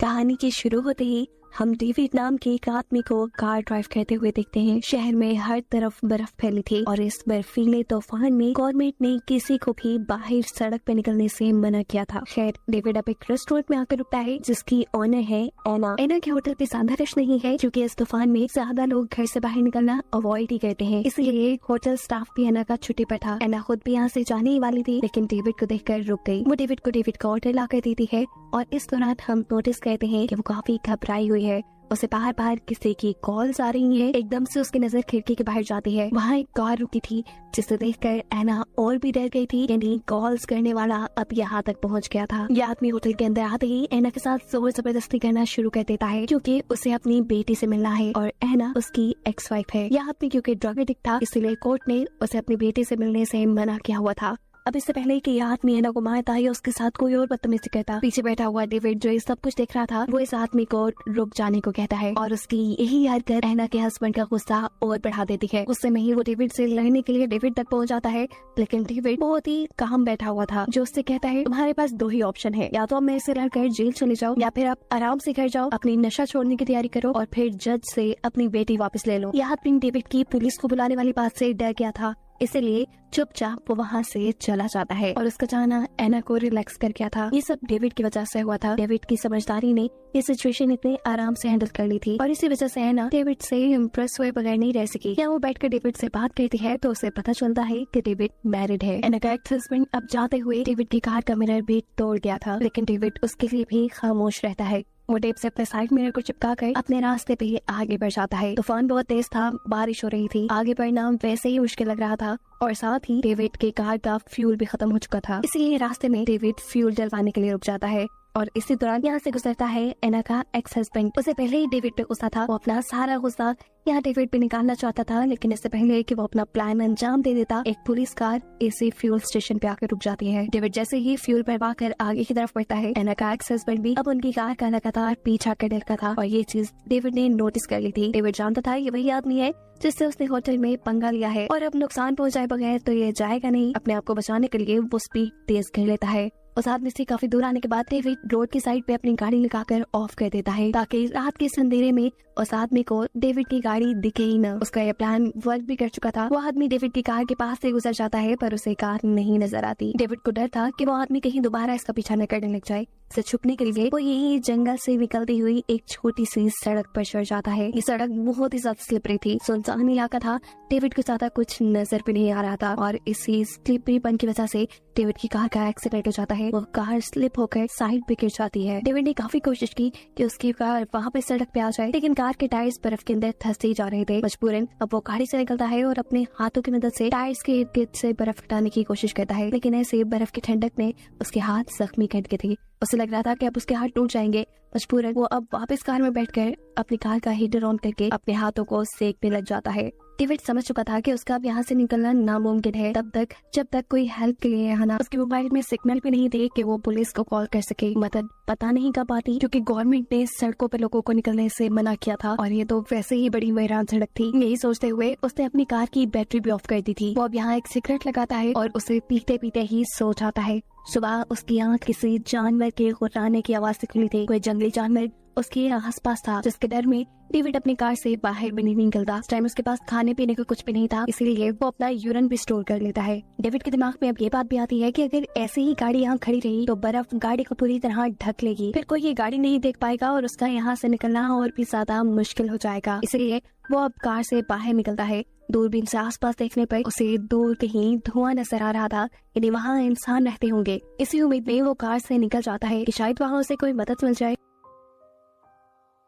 कहानी के शुरू होते ही हम डेविड नाम के एक आदमी को कार ड्राइव करते हुए देखते हैं। शहर में हर तरफ बर्फ फैली थी और इस बर्फीले तूफान में गवर्नमेंट ने किसी को भी बाहर सड़क पे निकलने से मना किया था। खैर डेविड अब एक रेस्टोरेंट में आकर रुकता है जिसकी ओनर है एना। एना के होटल पे ज्यादा रश नहीं है क्योंकि इस तूफान में ज्यादा लोग घर से बाहर निकलना अवॉइड ही करते हैं, इसलिए होटल स्टाफ भी एना का छुट्टी पर था। एना खुद भी यहाँ से जाने ही वाली थी लेकिन डेविड को देखकर रुक गई। वो डेविड का ऑर्डर ला कर देती है और इस दौरान हम नोटिस करते हैं कि वो काफी घबराई हुई है। उसे बाहर बाहर किसी की कॉल्स आ रही हैं। एकदम से उसकी नजर खिड़की के बाहर जाती है। वहाँ एक कार रुकी थी जिसे देखकर एना और भी डर गई थी। यानी कॉल्स करने वाला अब यहाँ तक पहुँच गया था। यह आदमी होटल के अंदर आते ही एना के साथ जोर जबरदस्ती करना शुरू कर देता है क्योंकि उसे अपनी बेटी से मिलना है और एना उसकी एक्स वाइफ है। यह आदमी क्योंकि ड्रग एडिक्ट था इसलिए कोर्ट ने उसे अपनी बेटी से मिलने से मना किया हुआ था। अब इससे पहले कि यह आदमी एना को मारता है या उसके साथ कोई और बदतमीजी करता, पीछे बैठा हुआ डेविड जो ये सब कुछ देख रहा था वो इस आदमी को रुक जाने को कहता है और उसकी यही हरकत एना के हस्बैंड का गुस्सा और बढ़ा देती है। गुस्से में ही वो डेविड से लड़ने के लिए डेविड तक पहुंच जाता है लेकिन डेविड बहुत ही काम बैठा हुआ था जो उससे कहता है तुम्हारे पास दो ही ऑप्शन है, या तो अब मेरे से लड़कर जेल चले जाओ या फिर आप आराम से घर जाओ, अपनी नशा छोड़ने की तैयारी करो और फिर जज से अपनी बेटी वापस ले लो। यह आदमी डेविड की पुलिस को बुलाने वाली बात से डर गया था इसलिए चुपचाप वो वहाँ से चला जाता है और उसका जाना एना को रिलैक्स कर गया था। ये सब डेविड की वजह से हुआ था। डेविड की समझदारी ने ये सिचुएशन इतने आराम से हैंडल कर ली थी और इसी वजह से एना डेविड से इम्प्रेस हुए बगैर नहीं रह सकी। क्या वो बैठकर डेविड से बात करती है तो उसे पता चलता है कि डेविड मैरिड है। एना का एक्स हस्बैंड अब जाते हुए डेविड की कार का मिरर भी तोड़ गया था लेकिन डेविड उसके लिए भी खामोश रहता है। वो टेप से अपने साइड मिरर को चिपका कर अपने रास्ते पे आगे बढ़ जाता है। तूफान बहुत तेज था, बारिश हो रही थी, आगे बढ़ना वैसे ही मुश्किल लग रहा था और साथ ही डेविड के कार का फ्यूल भी खत्म हो चुका था, इसलिए रास्ते में डेविड फ्यूल डलवाने के लिए रुक जाता है और इसी दौरान यहाँ से गुजरता है एना का एक्स हस्बैंड। उसे पहले ही डेविड पे गुस्सा था, वो अपना सारा गुस्सा यहाँ डेविड पे निकालना चाहता था लेकिन इससे पहले कि वो अपना प्लान अंजाम दे देता एक पुलिस कार इसी फ्यूल स्टेशन पे आकर रुक जाती है। डेविड जैसे ही फ्यूल भरवा कर आगे की तरफ बढ़ता है एना का एक्स हस्बैंड भी अब उनकी कार का लगातार पीछा कर रखा था और ये चीज डेविड ने नोटिस कर ली थी। डेविड जानता था ये वही आदमी है जिससे उसने होटल में पंगा लिया है और अब नुकसान पहुंचाए बगैर तो ये जाएगा नहीं। अपने आप को बचाने के लिए वो स्पीड तेज कर लेता है। उस आदमी से काफी दूर आने के बाद डेविड रोड की साइड पे अपनी गाड़ी लगाकर ऑफ कर देता है ताकि रात के अंधेरे में उस आदमी को डेविड की गाड़ी दिखे ही न। उसका यह प्लान वर्क भी कर चुका था। वो आदमी डेविड की कार के पास से गुजर जाता है पर उसे कार नहीं नजर आती। डेविड को डर था कि वो आदमी कहीं दोबारा इसका पीछा न करने लग जाए। इसे छुपने के लिए वो यही जंगल से निकलती हुई एक छोटी सी सड़क पर चढ़ जाता है। ये सड़क बहुत ही ज्यादा स्लिपरी थी, सुनसान इलाका था, डेविड को ज्यादा कुछ नजर भी नहीं आ रहा था और इसी स्लिपरीपन की वजह से डेविड की कार का एक्सीडेंट हो जाता है। वो कार स्लिप होकर साइड पे गिर जाती है। डेविड ने काफी कोशिश की कि उसकी कार वहाँ पे सड़क पे आ जाए लेकिन कार के टायर्स बर्फ के अंदर धंसते ही जा रहे थे। मजबूरन अब वो गाड़ी से निकलता है और अपने हाथों की मदद से टायर्स के इर्द गिर्द से बर्फ हटाने की कोशिश करता है लेकिन ऐसे बर्फ की ठंडक में उसके हाथ जख्मी कर गए थे। उसे लग रहा था कि अब उसके हाथ टूट जाएंगे। मजबूरन वो अब वापस कार में बैठकर अपनी कार का हीटर ऑन करके अपने हाथों को सेकने लग जाता है। डेविड समझ चुका था कि उसका अब यहाँ से निकलना नामुमकिन है तब तक जब तक कोई हेल्प के लिए आना। उसके मोबाइल में सिग्नल भी नहीं थे कि वो पुलिस को कॉल कर सके। मदद पता नहीं कब आती क्योंकि गवर्नमेंट ने सड़कों पे लोगों को निकलने से मना किया था और ये तो वैसे ही बड़ी वीरान सड़क थी। यही सोचते हुए उसने अपनी कार की बैटरी भी ऑफ कर दी थी। वो अब यहाँ एक सिगरेट लगाता है और उसे पीते पीते ही सो जाता है। सुबह उसकी आँख किसी जानवर के गुर्राने की आवाज से खुली थी। कोई जंगली जानवर उसके आसपास था जिसके डर में डेविड अपनी कार से बाहर भी नहीं निकलता। इस टाइम उसके पास खाने पीने को कुछ भी नहीं था इसीलिए वो अपना यूरिन भी स्टोर कर लेता है। डेविड के दिमाग में अब ये बात भी आती है कि अगर ऐसे ही गाड़ी यहाँ खड़ी रही तो बर्फ गाड़ी को पूरी तरह ढक लेगी, फिर कोई ये गाड़ी नहीं देख पाएगा और उसका यहाँ से निकलना और भी ज्यादा मुश्किल हो जाएगा। इसलिए वो अब कार से बाहर निकलता है। दूरबीन से आसपास देखने पर उसे दूर कहीं धुआं नजर आ रहा था, यानी वहाँ इंसान रहते होंगे। इसी उम्मीद में वो कार से निकल जाता है कि शायद वहाँ उसे कोई मदद मिल जाए।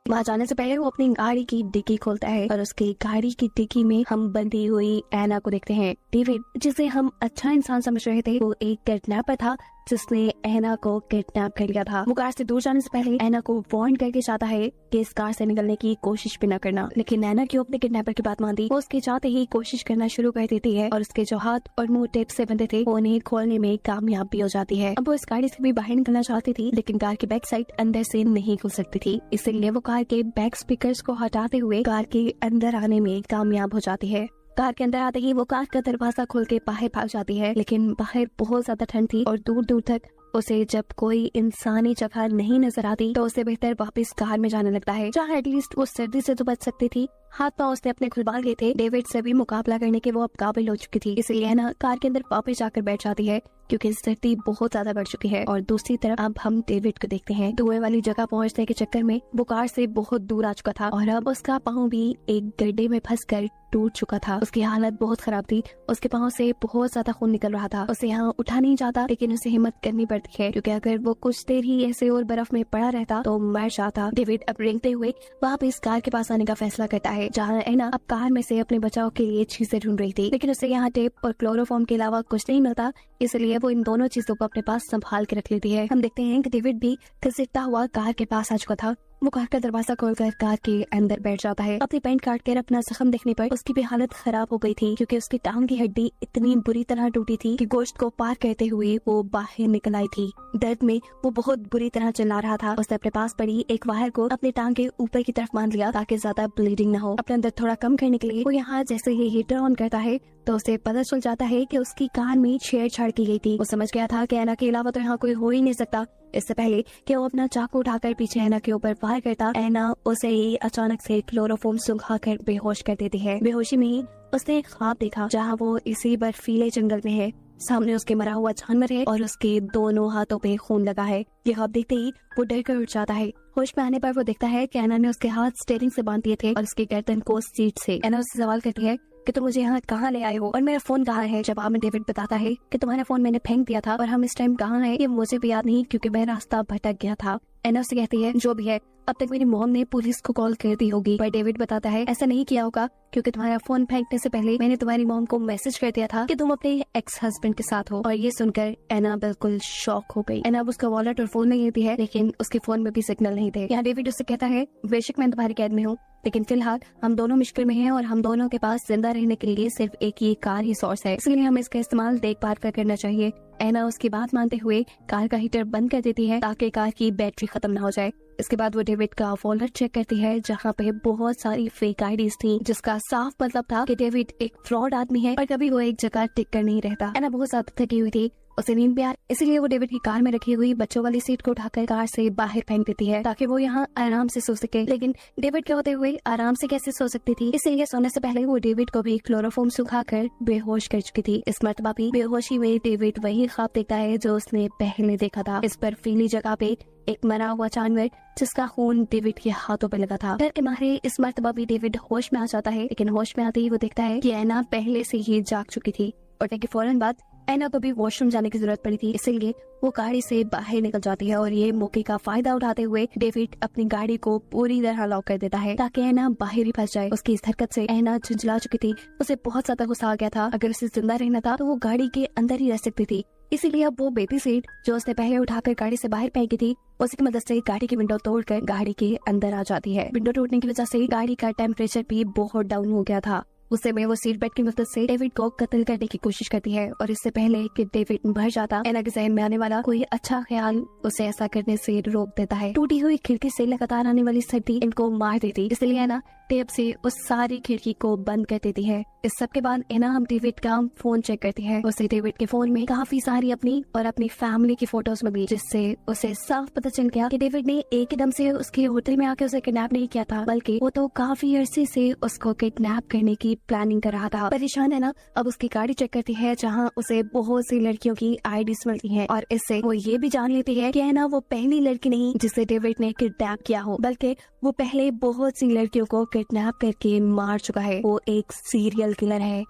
वहाँ जाने से पहले वो अपनी गाड़ी की डिक्की खोलता है और उसकी गाड़ी की डिक्की में हम बंधी हुई एना को देखते हैं। डेविड जिसे हम अच्छा इंसान समझ रहे थे वो एक किडनैपर था जिसने एना को किडनैप कर लिया था। वो कार से दूर जाने से पहले एना को वार्न करके चाहता है कि इस कार से निकलने की कोशिश भी न करना, लेकिन एना क्यों अपने किडनैपर की बात मानती। वो उसके चाहते ही कोशिश करना शुरू कर देती है और उसके जो हाथ और मुंह टेप से बंधे थे वो उन्हें खोलने में कामयाब भी हो जाती है। अब वो इस गाड़ी से भी बाहर निकलना चाहती थी लेकिन कार की बैक साइड अंदर से नहीं खुल सकती थी, इसलिए वो कार के बैक स्पीकर्स को हटाते हुए कार के अंदर आने में कामयाब हो जाती है। कार के अंदर आते ही वो कार का दरवाजा खोल के बाहर भाग जाती है लेकिन बाहर बहुत ज्यादा ठंड थी और दूर दूर तक उसे जब कोई इंसानी जगह नहीं नजर आती तो उसे बेहतर वापस कार में जाने लगता है, जहाँ एटलीस्ट वो सर्दी से तो बच सकती थी। हाथ पांव उसने अपने खुलवा लिए थे। डेविड से भी मुकाबला करने के वो अब काबिल हो चुकी थी, इसलिए है ना कार के अंदर वापस जाकर बैठ जाती है क्योंकि सर्दी बहुत ज्यादा बढ़ चुकी है। और दूसरी तरफ अब हम डेविड को देखते हैं। धुएं वाली जगह पहुंचने के चक्कर में वो कार से बहुत दूर आ चुका था और अब उसका पाँव भी एक गड्ढे में फंसकर टूट चुका था। उसकी हालत बहुत खराब थी, उसके पाँव से बहुत ज्यादा खून निकल रहा था। उसे यहाँ उठा नहीं जाता, लेकिन उसे हिम्मत करनी पड़ती है क्योंकि अगर वो कुछ देर ही ऐसे और बर्फ में पड़ा रहता तो मर जाता। डेविड अब रेंगते हुए वापस कार के पास आने का फैसला करता है, जहाँ एना अब कार में से अपने बचाव के लिए चीजें ढूंढ रही थी, लेकिन उसे यहाँ टेप और क्लोरोफॉर्म के अलावा कुछ नहीं मिलता, इसलिए वो इन दोनों चीजों को अपने पास संभाल के रख लेती है। हम देखते हैं कि डेविड भी घसीटता हुआ कार के पास आ चुका था। वो कार का दरवाजा खोलकर कार के अंदर बैठ जाता है। अपनी पैंट काट कर अपना जख्म देखने पर उसकी भी हालत खराब हो गई थी क्योंकि उसकी टांग की हड्डी इतनी बुरी तरह टूटी थी कि गोश्त को पार करते हुए वो बाहर निकल आई थी। दर्द में वो बहुत बुरी तरह चिल्ला रहा था। उसने अपने पास पड़ी एक वायर को अपनी टांग के ऊपर की तरफ बांध लिया ताकि ज्यादा ब्लीडिंग न हो। अपने अंदर थोड़ा कम करने के लिए वो यहाँ जैसे ही हीटर ऑन करता है तो उसे पता चल जाता है कि उसकी कार में छेड़छाड़ की गई थी। वो समझ गया था कि एना के अलावा तो यहाँ कोई हो ही नहीं सकता। इससे पहले कि वो अपना चाकू उठाकर पीछे एना के ऊपर फायर करता, एना उसे ही अचानक से क्लोरोफॉर्म सुंघाकर बेहोश कर देती है। बेहोशी में ही उसने एक ख्वाब देखा जहाँ वो इसी बर्फीले जंगल में है। सामने उसके मरा हुआ जानवर है और उसके दोनों हाथों पे खून लगा है। ये ख्वाब देखते ही वो डर कर उठ जाता है। होश में आने पर वो देखता है कि एना ने उसके हाथ स्टीयरिंग से बांध दिए थे और उसके गर्दन को सीट से। एना उससे सवाल करती है कि तुम मुझे यहाँ कहाँ ले आए हो और मेरा फोन कहाँ है। जवाब में डेविड बताता है कि तुम्हारा फोन मैंने फेंक दिया था और हम इस टाइम कहाँ हैं ये मुझे भी याद नहीं क्योंकि मैं रास्ता भटक गया था। एना उससे कहती है जो भी है अब तक मेरी मॉम ने पुलिस को कॉल कर दी होगी, पर डेविड बताता है ऐसा नहीं किया होगा क्योंकि तुम्हारा फोन फेंकने से पहले मैंने तुम्हारी मॉम को मैसेज कर दिया था कि तुम अपने एक्स हस्बैंड के साथ हो। और ये सुनकर एना बिल्कुल शॉक हो गई। एना उसका वॉलेट और फोन नहीं लेती है, लेकिन उसके फोन में भी सिग्नल नहीं थे। यहाँ डेविड उससे कहता है बेशक मैं तुम्हारी कैद में हूँ, लेकिन फिलहाल हम दोनों मुश्किल में हैं और हम दोनों के पास जिंदा रहने के लिए सिर्फ एक ही कार ही सोर्स है, इसलिए हमें इसका इस्तेमाल देखभाल कर करना चाहिए। एना उसकी बात मानते हुए कार का हीटर बंद कर देती है ताकि कार की बैटरी खत्म न हो जाए। इसके बाद वो डेविड का वॉलेट चेक करती है जहाँ पे बहुत सारी फेक आईडीज थी, जिसका साफ मतलब था कि डेविड एक फ्रॉड आदमी है और कभी वो एक जगह टिक कर नहीं रहता। एना बहुत ज्यादा थकी हुई थी, उसे नींद भी आ, इसलिए वो डेविड की कार में रखी हुई बच्चों वाली सीट को उठाकर कार से बाहर फेंक देती है ताकि वो यहाँ आराम से सो सके। लेकिन डेविड के होते हुए आराम से कैसे सो सकती थी, इसलिए सोने से पहले वो डेविड को भी क्लोरोफॉर्म सुखाकर बेहोश कर चुकी थी। इस मर्तबा भी बेहोशी में डेविड वही ख्वाब देखता है जो उसने पहले देखा था। इस बर्फीली जगह पे एक मरा हुआ जानवर जिसका खून डेविड के हाथों पे लगा था। डर के मारे इस मर्तबा भी डेविड होश में आ जाता है, लेकिन होश में आते ही वो देखता है कि एना पहले से ही जाग चुकी थी। उठने के फौरन बाद एना को भी वॉशरूम जाने की जरूरत पड़ी थी, इसलिए वो गाड़ी से बाहर निकल जाती है और ये मौके का फायदा उठाते हुए डेविड अपनी गाड़ी को पूरी तरह लॉक कर देता है ताकि एना बाहर ही फंस जाए। उसकी इस हरकत से एना झुंझला चुकी थी, उसे बहुत ज्यादा गुस्सा आ गया था। अगर उसे जिंदा रहना था तो वो गाड़ी के अंदर ही रह सकती थी, इसीलिए अब वो बेबी सीट जो उसने पहले उठाकर गाड़ी से बाहर फेंकी थी उसी की मदद से गाड़ी की विंडो तोड़कर गाड़ी के अंदर आ जाती है। विंडो टूटने की वजह से गाड़ी का टेम्परेचर भी बहुत डाउन हो गया था। उस समय वो सीट बेल्ट की मदद से डेविड को कत्ल करने की कोशिश करती है और इससे पहले कि डेविड मर जाता, एना के जहन में आने वाला कोई अच्छा ख्याल उसे ऐसा करने से रोक देता है। टूटी हुई खिड़की से लगातार आने वाली सर्दी इनको मार देती, इसलिए एना टेप से उस सारी खिड़की को बंद कर देती है। इस सब के बाद एना हम डेविड का फोन चेक करती है। उसे डेविड के फोन में काफी सारी अपनी और अपनी फैमिली की फोटोज मिली, जिससे उसे साफ पता चल गया कि डेविड ने एक एकदम से उसके होटल में आके उसे किडनैप नहीं किया था, बल्कि वो तो काफी अरसे से उसको किडनैप करने की प्लानिंग कर रहा था। परेशान है ना, अब उसकी गाड़ी चेक करती है जहाँ उसे बहुत सी लड़कियों की आईडीज मिलती हैं और इससे वो ये भी जान लेती है कि है ना वो पहली लड़की नहीं जिसे डेविड ने किडनैप किया हो, बल्कि वो पहले बहुत सी लड़कियों को किडनैप करके मार चुका है। वो एक सीरियल किलर है।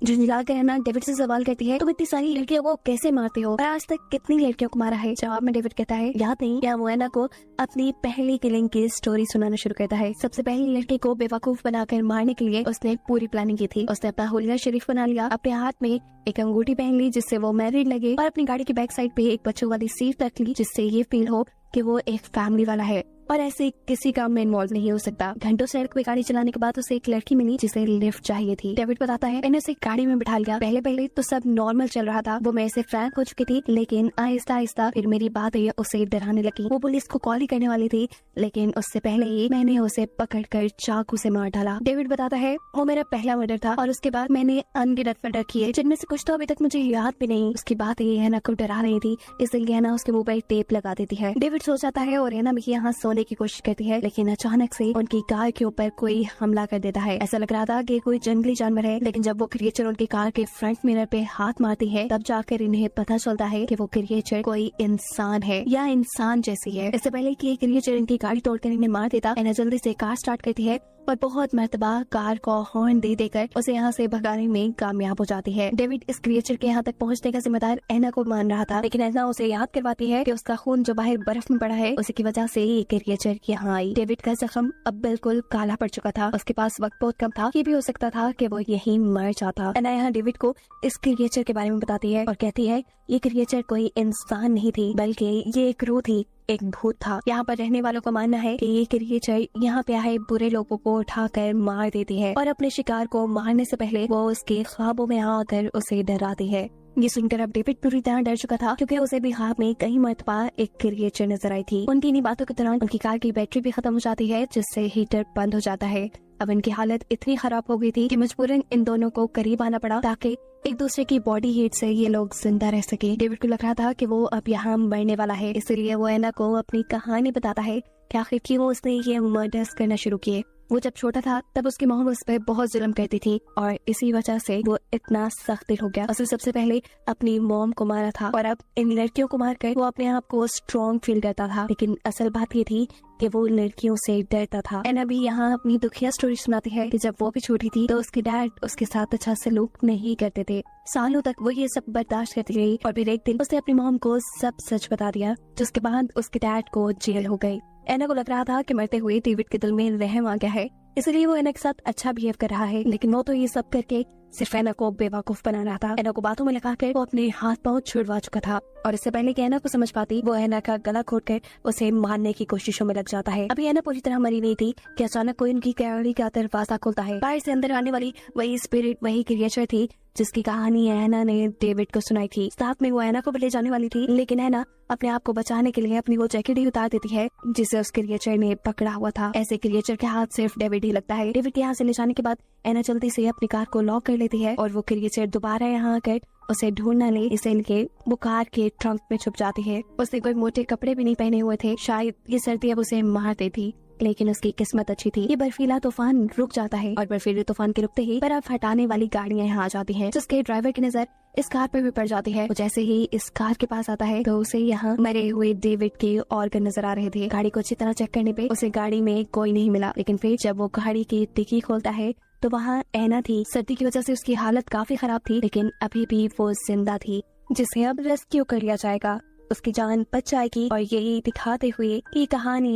झुंझला कर एना डेविड से सवाल करती है तुम इतनी सारी लड़कियों को कैसे मारते हो और आज तक कितनी लड़कियों को मारा है। जवाब में डेविड कहता है याद नहीं क्या। वो एना को अपनी पहली किलिंग की स्टोरी सुनाना शुरू करता है। सबसे पहली लड़की को बेवकूफ बनाकर मारने के लिए उसने पूरी प्लानिंग की थी। उसने अपना हुलिया शरीफ बना लिया, अपने हाथ में एक अंगूठी पहन ली जिससे वो मैरिड लगे और अपनी गाड़ी की बैक साइड पे एक बच्चों वाली सीट रख ली जिससे ये फील हो कि वो एक फैमिली वाला है। और ऐसे किसी काम में इन्वॉल्व नहीं हो सकता। घंटों सड़क पे गाड़ी चलाने के बाद उसे एक लड़की मिली जिसे लिफ्ट चाहिए थी। डेविड बताता है मैंने उसे गाड़ी में बिठा लिया। पहले पहले तो सब नॉर्मल चल रहा था, वो मेरे से फ्रैंक हो चुकी थी, लेकिन आहिस्ता आहिस्ता फिर मेरी बात हुई, उसे डराने लगी। वो पुलिस को कॉल ही करने वाली थी, लेकिन उससे पहले ही मैंने उसे पकड़कर चाकू से मार डाला। डेविड बताता है वो मेरा पहला मर्डर था और उसके बाद मैंने अनगिनत मर्डर किए, जिनमें से कुछ तो अभी तक मुझे याद भी नहीं। उसकी बात ये हैना को डरा रही थी, इसलिए हैना उसके मुंह पर टेप लगा देती है। डेविड सो जाता है और हैना भी यहाँ सोने की कोशिश करती है, लेकिन अचानक से उनकी कार के ऊपर कोई हमला कर देता है। ऐसा लग रहा था कि कोई जंगली जानवर है, लेकिन जब वो क्रिएचर उनकी कार के फ्रंट मिरर पे हाथ मारती है, तब जाकर इन्हें पता चलता है कि वो क्रिएचर कोई इंसान है या इंसान जैसी है। इससे पहले कि ये क्रिएचर इनकी गाड़ी तोड़कर इन्हें मार देता, हैना जल्दी से कार स्टार्ट करती है और बहुत मर्तबा कार को हॉर्न दे देकर उसे यहाँ से भगाने में कामयाब हो जाती है। डेविड इस क्रिएचर के यहाँ तक पहुँचने का जिम्मेदार हैना को मान रहा था, लेकिन हैना उसे याद करवाती है कि उसका खून जो बाहर बर्फ में पड़ा है उसी की वजह से ये क्रिएचर यहाँ आई। डेविड का जख्म अब बिल्कुल काला पड़ चुका था, उसके पास वक्त बहुत कम था, ये भी हो सकता था कि वो यहीं मर जाता। हैना यहाँ डेविड को इस क्रिएचर के बारे में बताती है और कहती है ये क्रिएचर कोई इंसान नहीं थी, बल्कि ये एक रूह थी, एक भूत था। यहाँ पर रहने वालों का मानना है कि ये क्रिएचर यहाँ पे आए बुरे लोगों को उठाकर मार देती है और अपने शिकार को मारने से पहले वो उसके ख्वाबों में आकर उसे डराती है। ये सुनकर अब डेविड पूरी तरह डर चुका था, क्योंकि उसे भी ख्वाब में कई मरतबा एक क्रिएचर नजर आई थी। उनकी इन्हीं बातों के दौरान उनकी कार की बैटरी भी खत्म हो जाती है, जिससे हीटर बंद हो जाता है। अब इनकी हालत इतनी खराब हो गई थी कि मजबूरन इन दोनों को करीब आना पड़ा ताकि एक दूसरे की बॉडी हीट से ये लोग जिंदा रह सके। डेविड को लग रहा था कि वो अब यहाँ मरने वाला है, इसलिए वो हैना को अपनी कहानी बताता है कि आखिर क्यों उसने ये मर्डर्स करना शुरू किए। वो जब छोटा था तब उसकी माँ उस पर बहुत जुल्म करती थी और इसी वजह से वो इतना सख्त दिल हो गया। उसने सबसे पहले अपनी मॉम को मारा था और अब इन लड़कियों को मारकर वो अपने आप को स्ट्रॉन्ग फील करता था, लेकिन असल बात ये थी कि वो लड़कियों से डरता था। हैना भी यहाँ अपनी दुखिया स्टोरी सुनाती है कि जब वो भी छोटी थी तो उसके डैड उसके साथ अच्छा सलूक नहीं करते थे। सालों तक वो ये सब बर्दाश्त करती रही और फिर एक दिन उसने अपनी मॉम को सब सच बता दिया, जिसके बाद उसके डैड को जेल हो गई। हैना को लग रहा था कि मरते हुए डेविड के दिल में रहम आ गया है, इसलिए वो हैना के साथ अच्छा बिहेव कर रहा है, लेकिन वो तो ये सब करके सिर्फ हैना को बेवकूफ बना रहा था। हैना को बातों में लगाकर वो अपने हाथ पांव छुड़वा चुका था और इससे पहले कि हैना को समझ पाती, वो हैना का गला घोटकर उसे मारने की कोशिशों में लग जाता है। अभी हैना पूरी तरह मरी नहीं थी कि अचानक कोई उनकी गाड़ी का दरवाजा खुलता है। बाहर से अंदर आने वाली वही स्पिरिट, वही क्रिएचर थी जिसकी कहानी हैना ने डेविड को सुनाई थी। साथ में वो हैना को भी ले जाने वाली थी, लेकिन हैना अपने आप को बचाने के लिए अपनी वो जैकेट ही उतार देती है जिसे उस क्रिएचर ने पकड़ा हुआ था। ऐसे क्रिएचर के हाथ सिर्फ डेविड ही लगता है। डेविड के यहाँ से ले जाने के बाद हैना जल्दी से अपनी कार को लॉक कर लेती है और वो क्रिएचर दोबारा यहाँ आकर उसे ढूंढ न ले इसलिए वो कार के ट्रंक में छुप जाती है। उसने कोई मोटे कपड़े भी नहीं पहने हुए थे, शायद ये सर्दी अब उसे मार देती, लेकिन उसकी किस्मत अच्छी थी। ये बर्फीला तूफान रुक जाता है और बर्फीले तूफान के रुकते ही बर्फ हटाने वाली गाड़ियां यहाँ आ जाती हैं, जिसके ड्राइवर की नजर इस कार पर भी पड़ जाती है। वो जैसे ही इस कार के पास आता है तो उसे यहाँ मरे हुए डेविड के ऑर्गन नजर आ रहे थे। गाड़ी को अच्छी तरह चेक करने पे उसे गाड़ी में कोई नहीं मिला, लेकिन फिर जब वो गाड़ी की डिक्की खोलता है तो वहाँ हैना थी। सर्दी की वजह से उसकी हालत काफी खराब थी, लेकिन अभी भी वो जिंदा थी, जिसे अब रेस्क्यू कर लिया जाएगा। उसकी जान बच जाएगी और यही दिखाते हुए ये कहानी